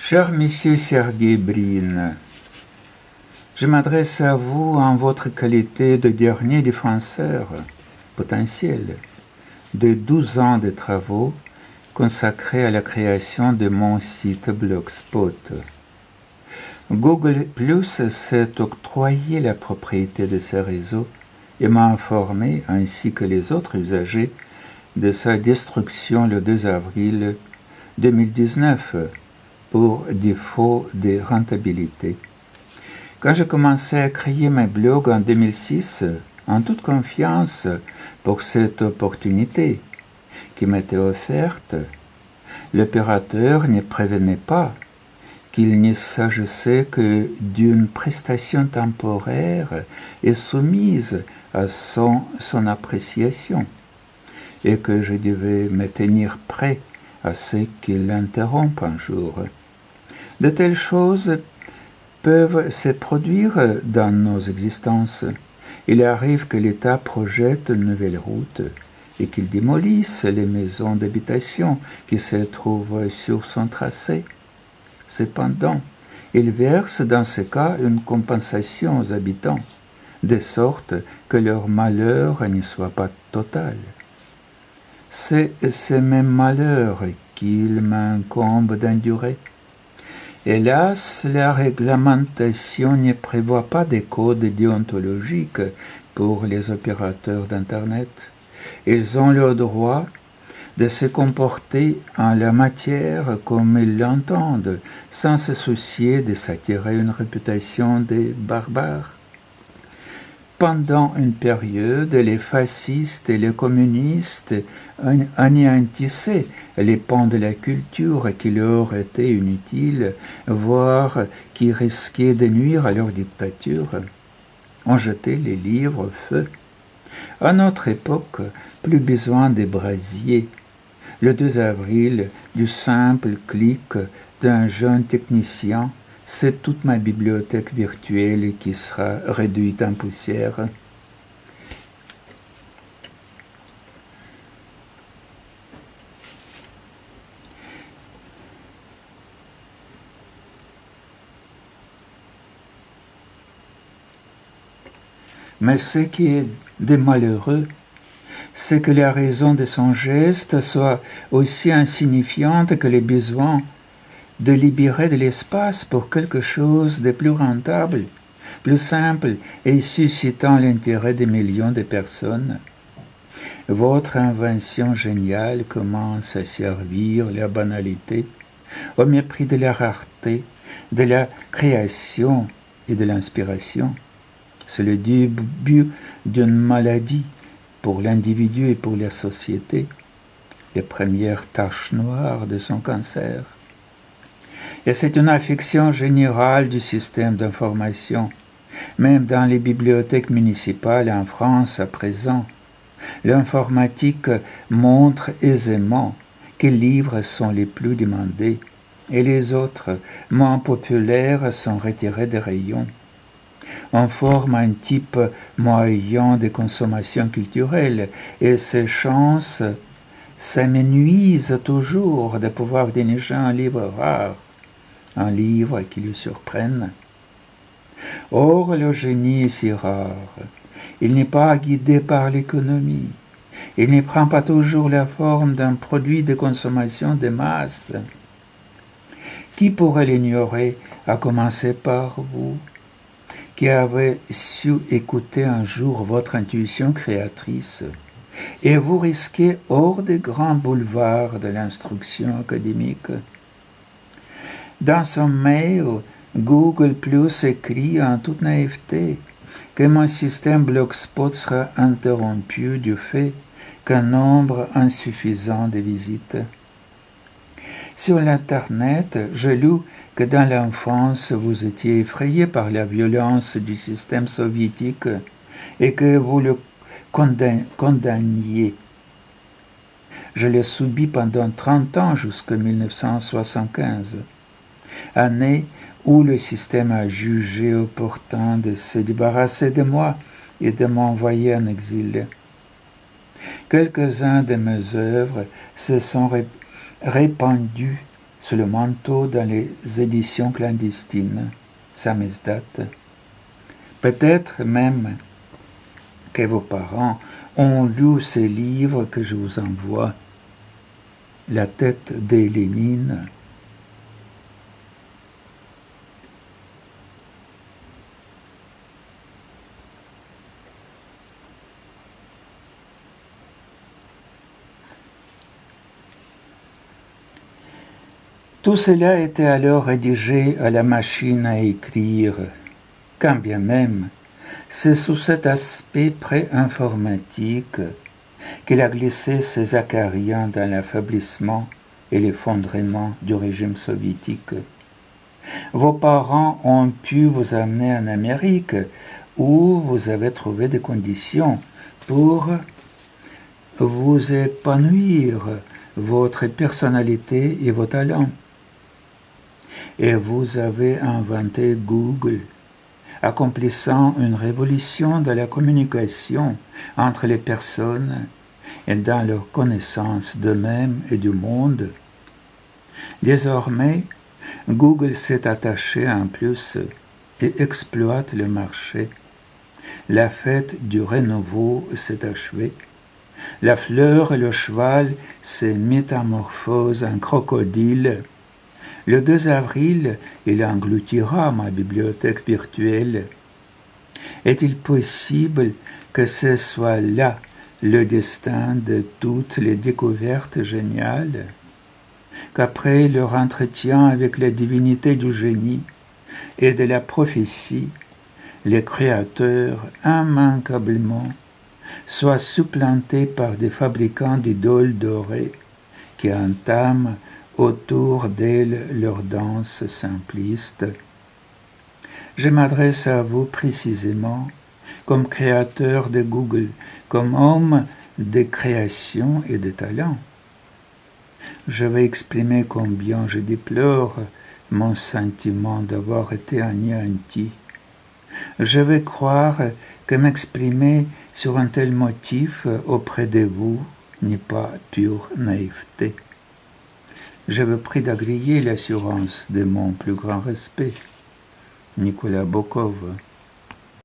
Cher Monsieur Sergei Brin, je m'adresse à vous en votre qualité de dernier défenseur potentiel de 12 ans de travaux consacrés à la création de mon site Blogspot. Google Plus s'est octroyé la propriété de ce réseau et m'a informé, ainsi que les autres usagers, de sa destruction le 2 avril 2019 pour défaut de rentabilité. Quand j'ai commencé à créer mes blogs en 2006, en toute confiance pour cette opportunité qui m'était offerte, l'opérateur ne prévenait pas qu'il ne s'agissait que d'une prestation temporaire et soumise à son appréciation, et que je devais me tenir prêt à ce qu'il l'interrompe un jour. De telles choses peuvent se produire dans nos existences. Il arrive que l'État projette une nouvelle route et qu'il démolisse les maisons d'habitation qui se trouvent sur son tracé. Cependant, il verse dans ce cas une compensation aux habitants, de sorte que leur malheur ne soit pas total. C'est ce même malheur qu'il m'incombe d'endurer. Hélas, la réglementation ne prévoit pas de code déontologique pour les opérateurs d'Internet. Ils ont le droit de se comporter en la matière comme ils l'entendent, sans se soucier de s'attirer une réputation de barbares. Pendant une période, les fascistes et les communistes anéantissaient les pans de la culture qui leur étaient inutiles, voire qui risquaient de nuire à leur dictature. On jetait les livres au feu. À notre époque, plus besoin des brasiers. Le 2 avril, du simple clic d'un jeune technicien, c'est toute ma bibliothèque virtuelle qui sera réduite en poussière. Mais ce qui est de malheureux, c'est que la raison de son geste soit aussi insignifiante que les besoins de libérer de l'espace pour quelque chose de plus rentable, plus simple et suscitant l'intérêt des millions de personnes. Votre invention géniale commence à servir la banalité au mépris de la rareté, de la création et de l'inspiration. C'est le début d'une maladie pour l'individu et pour la société, les premières taches noires de son cancer. Et c'est une affection générale du système d'information. Même dans les bibliothèques municipales en France à présent, l'informatique montre aisément quels livres sont les plus demandés et les autres, moins populaires, sont retirés des rayons. On forme un type moyen de consommation culturelle et ces chances s'amenuisent toujours de pouvoir dénicher un livre rare, un livre qui lui surprenne. Or, le génie est si rare. Il n'est pas guidé par l'économie. Il ne prend pas toujours la forme d'un produit de consommation de masse. Qui pourrait l'ignorer, à commencer par vous, qui avez su écouter un jour votre intuition créatrice, et vous risquez hors des grands boulevards de l'instruction académique. Dans son mail, Google Plus écrit en toute naïveté que mon système Blogspot sera interrompu du fait qu'un nombre insuffisant de visites. Sur l'Internet, je lus que dans l'enfance vous étiez effrayé par la violence du système soviétique et que vous le condamniez. Je l'ai subi pendant 30 ans jusqu'en 1975, année où le système a jugé opportun de se débarrasser de moi et de m'envoyer en exil. Quelques-uns de mes œuvres se sont répandus sous le manteau dans les éditions clandestines, Samizdat. Peut-être même que vos parents ont lu ces livres que je vous envoie, La tête de Lénine. Tout cela était alors rédigé à la machine à écrire, quand bien même c'est sous cet aspect pré-informatique qu'il a glissé ses acariens dans l'affaiblissement et l'effondrement du régime soviétique. Vos parents ont pu vous amener en Amérique où vous avez trouvé des conditions pour vous épanouir, votre personnalité et vos talents. Et vous avez inventé Google, accomplissant une révolution de la communication entre les personnes et dans leur connaissance d'eux-mêmes et du monde. Désormais, Google s'est attaché en plus et exploite le marché. La fête du renouveau s'est achevée. La fleur et le cheval se métamorphosent en crocodile. Le 2 avril, il engloutira ma bibliothèque virtuelle. Est-il possible que ce soit là le destin de toutes les découvertes géniales? Qu'après leur entretien avec la divinité du génie et de la prophétie, les créateurs, immanquablement, soient supplantés par des fabricants d'idoles dorées qui entament autour d'elles leur danse simpliste. Je m'adresse à vous précisément comme créateur de Google, comme homme de création et de talent. Je vais exprimer combien je déplore mon sentiment d'avoir été anéanti. Je vais croire que m'exprimer sur un tel motif auprès de vous n'est pas pure naïveté. Je vous prie d'agréer l'assurance de mon plus grand respect. Nicolas Bokov.